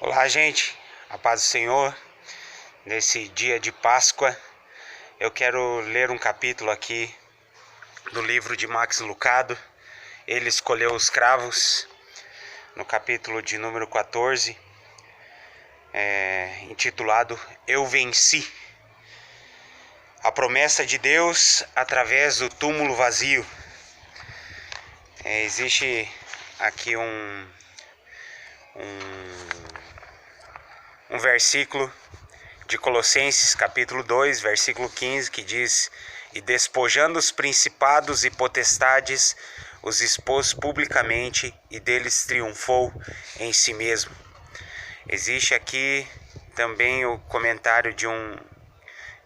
Olá, gente, a paz do Senhor. Nesse dia de Páscoa, eu quero ler um capítulo aqui do livro de Max Lucado. Ele escolheu os cravos, no capítulo de número 14, intitulado Eu Venci. A promessa de Deus através do túmulo vazio. Existe aqui um versículo de Colossenses capítulo 2, versículo 15, que diz: E despojando os principados e potestades, os expôs publicamente e deles triunfou em si mesmo. Existe aqui também o comentário de um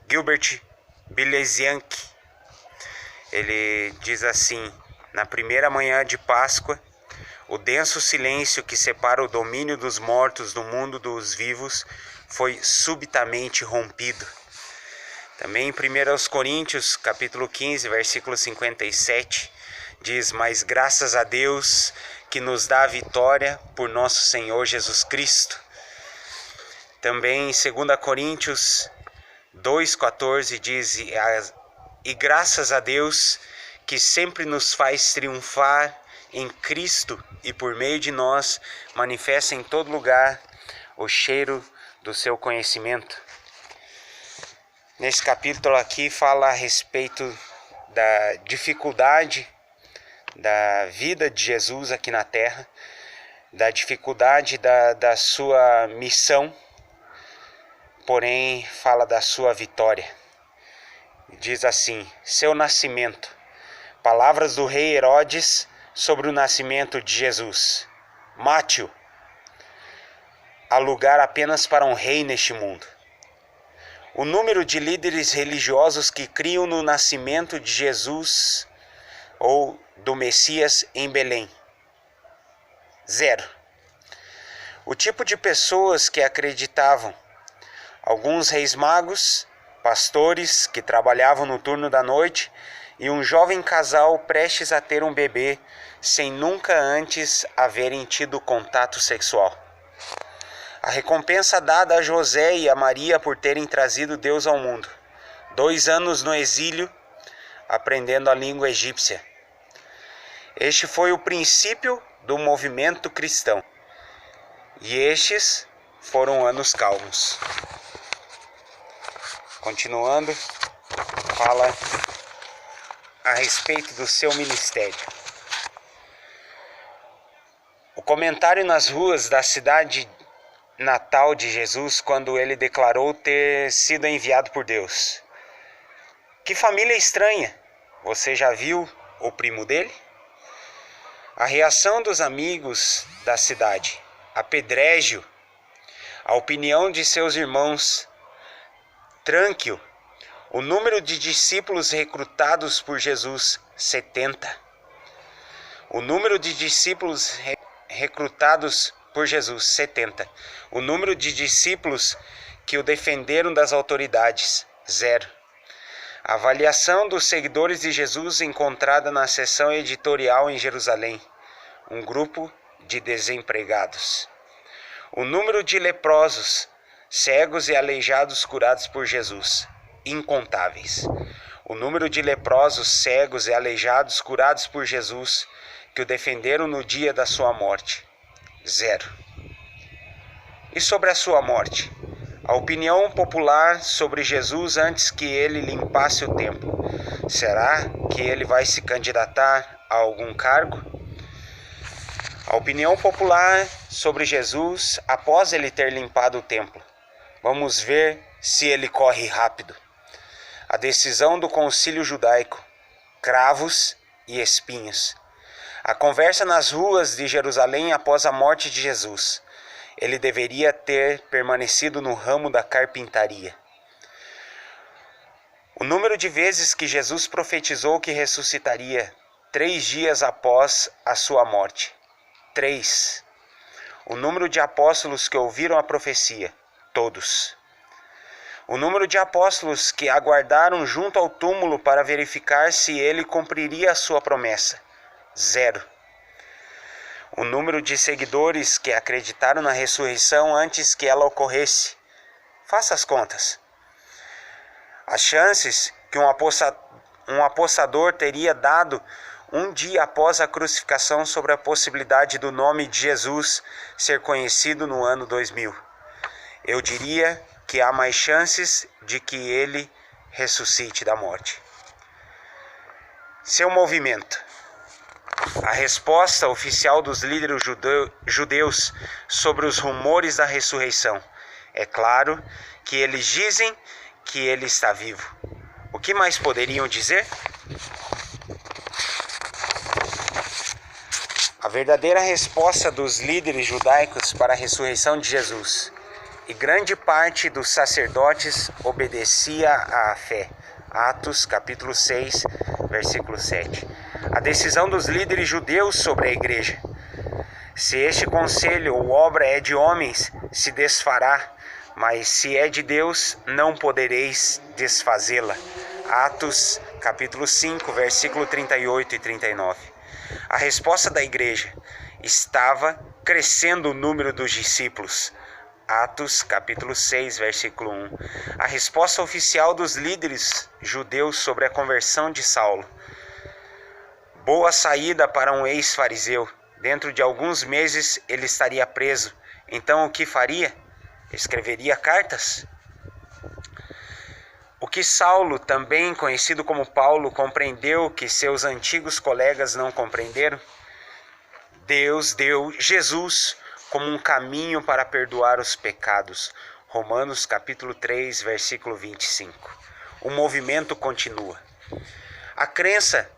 Gilbert Bileziank. Ele diz assim: na primeira manhã de Páscoa, o denso silêncio que separa o domínio dos mortos do mundo dos vivos foi subitamente rompido. Também em 1 Coríntios, capítulo 15, versículo 57, diz: Mas graças a Deus que nos dá a vitória por nosso Senhor Jesus Cristo. Também em 2 Coríntios 2,14 diz: E graças a Deus que sempre nos faz triunfar em Cristo e por meio de nós manifesta em todo lugar o cheiro do seu conhecimento. Nesse capítulo aqui fala a respeito da dificuldade da vida de Jesus aqui na terra, da dificuldade da sua missão, porém fala da sua vitória. Diz assim: seu nascimento. Palavras do rei Herodes sobre o nascimento de Jesus. Mate-o. Há lugar apenas para um rei neste mundo. O número de líderes religiosos que criam no nascimento de Jesus ou do Messias em Belém. 0. O tipo de pessoas que acreditavam. Alguns reis magos, pastores que trabalhavam no turno da noite e um jovem casal prestes a ter um bebê sem nunca antes haverem tido contato sexual. A recompensa dada a José e a Maria por terem trazido Deus ao mundo. 2 anos no exílio, aprendendo a língua egípcia. Este foi o princípio do movimento cristão. E estes foram anos calmos. Continuando, fala a respeito do seu ministério. O comentário nas ruas da cidade natal de Jesus, quando ele declarou ter sido enviado por Deus. Que família estranha! Você já viu o primo dele? A reação dos amigos da cidade, apedrégio, a opinião de seus irmãos, tranque-o. O número de discípulos recrutados por Jesus, 70. O número de discípulos recrutados por Jesus, 70. O número de discípulos que o defenderam das autoridades, 0. A avaliação dos seguidores de Jesus encontrada na seção editorial em Jerusalém, um grupo de desempregados. O número de leprosos, cegos e aleijados curados por Jesus, incontáveis. O número de leprosos, cegos e aleijados curados por Jesus, que o defenderam no dia da sua morte, 0. E sobre a sua morte? A opinião popular sobre Jesus antes que ele limpasse o templo. Será que ele vai se candidatar a algum cargo? A opinião popular sobre Jesus após ele ter limpado o templo. Vamos ver se ele corre rápido. A decisão do concílio judaico. Cravos e espinhos. A conversa nas ruas de Jerusalém após a morte de Jesus. Ele deveria ter permanecido no ramo da carpintaria. O número de vezes que Jesus profetizou que ressuscitaria 3 dias após a sua morte. 3. O número de apóstolos que ouviram a profecia. Todos. O número de apóstolos que aguardaram junto ao túmulo para verificar se ele cumpriria a sua promessa. 0. o número de seguidores que acreditaram na ressurreição antes que ela ocorresse. Faça as contas. As chances que um apostador teria dado um dia após a crucificação sobre a possibilidade do nome de Jesus ser conhecido no ano 2000. Eu diria que há mais chances de que ele ressuscite da morte. Seu movimento. A resposta oficial dos líderes judeus sobre os rumores da ressurreição. É claro que eles dizem que ele está vivo. O que mais poderiam dizer? A verdadeira resposta dos líderes judaicos para a ressurreição de Jesus. E grande parte dos sacerdotes obedecia à fé. Atos capítulo 6, versículo 7. A decisão dos líderes judeus sobre a igreja. Se este conselho ou obra é de homens, se desfará, mas se é de Deus, não podereis desfazê-la. Atos capítulo 5, versículo 38 e 39. A resposta da igreja. Estava crescendo o número dos discípulos. Atos capítulo 6, versículo 1. A resposta oficial dos líderes judeus sobre a conversão de Saulo. Boa saída para um ex-fariseu. Dentro de alguns meses ele estaria preso. Então o que faria? Escreveria cartas? O que Saulo, também conhecido como Paulo, compreendeu que seus antigos colegas não compreenderam? Deus deu Jesus como um caminho para perdoar os pecados. Romanos capítulo 3, versículo 25. O movimento continua. A crença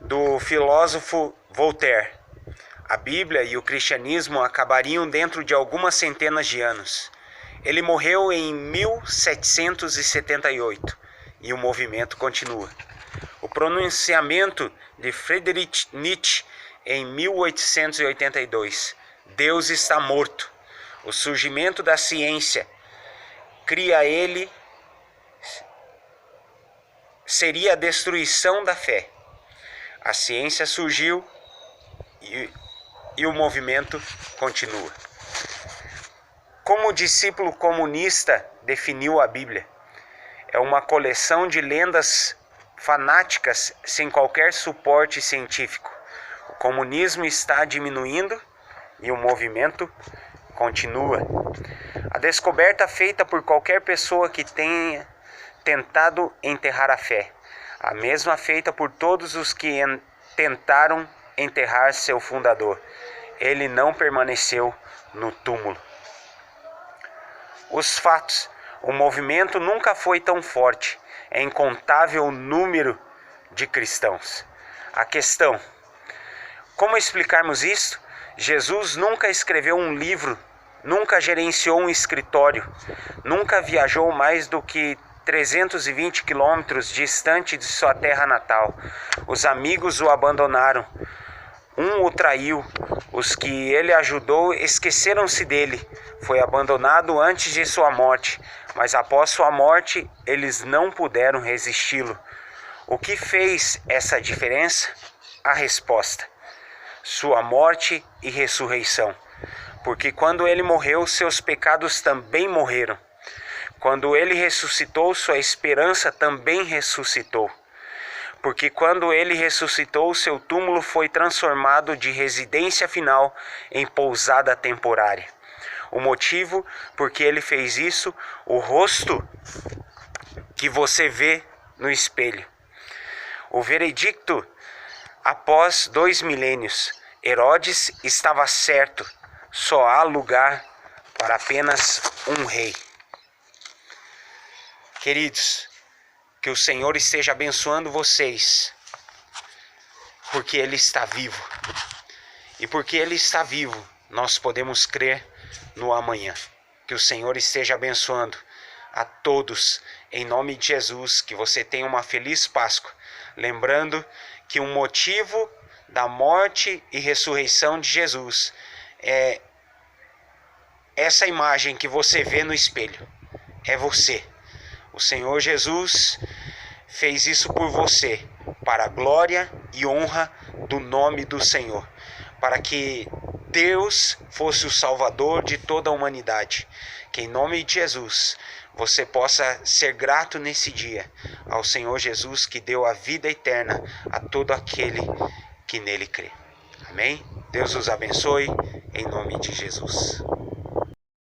do filósofo Voltaire. A Bíblia e o cristianismo acabariam dentro de algumas centenas de anos. Ele morreu em 1778 e o movimento continua. O pronunciamento de Friedrich Nietzsche em 1882. Deus está morto. O surgimento da ciência cria ele seria a destruição da fé. A ciência surgiu e o movimento continua. Como o discípulo comunista definiu a Bíblia? É uma coleção de lendas fanáticas sem qualquer suporte científico. O comunismo está diminuindo e o movimento continua. A descoberta feita por qualquer pessoa que tenha tentado enterrar a fé. A mesma feita por todos os que tentaram enterrar seu fundador. Ele não permaneceu no túmulo. Os fatos. O movimento nunca foi tão forte. É incontável o número de cristãos. A questão. Como explicarmos isso? Jesus nunca escreveu um livro, nunca gerenciou um escritório, nunca viajou mais do que 320 quilômetros distante de sua terra natal. Os amigos o abandonaram. Um o traiu. Os que ele ajudou esqueceram-se dele. Foi abandonado antes de sua morte, mas após sua morte eles não puderam resisti-lo. O que fez essa diferença? A resposta: sua morte e ressurreição. Porque quando ele morreu, seus pecados também morreram. Quando ele ressuscitou, sua esperança também ressuscitou. Porque quando ele ressuscitou, seu túmulo foi transformado de residência final em pousada temporária. O motivo porque ele fez isso, o rosto que você vê no espelho. O veredicto após 2 milênios. Herodes estava certo, só há lugar para apenas um rei. Queridos, que o Senhor esteja abençoando vocês, porque Ele está vivo. E porque Ele está vivo, nós podemos crer no amanhã. Que o Senhor esteja abençoando a todos, em nome de Jesus, que você tenha uma feliz Páscoa. Lembrando que o motivo da morte e ressurreição de Jesus é essa imagem que você vê no espelho. É você. O Senhor Jesus fez isso por você, para a glória e honra do nome do Senhor. para que Deus fosse o Salvador de toda a humanidade. Que em nome de Jesus você possa ser grato nesse dia ao Senhor Jesus, que deu a vida eterna a todo aquele que nele crê. Amém? Deus os abençoe, em nome de Jesus.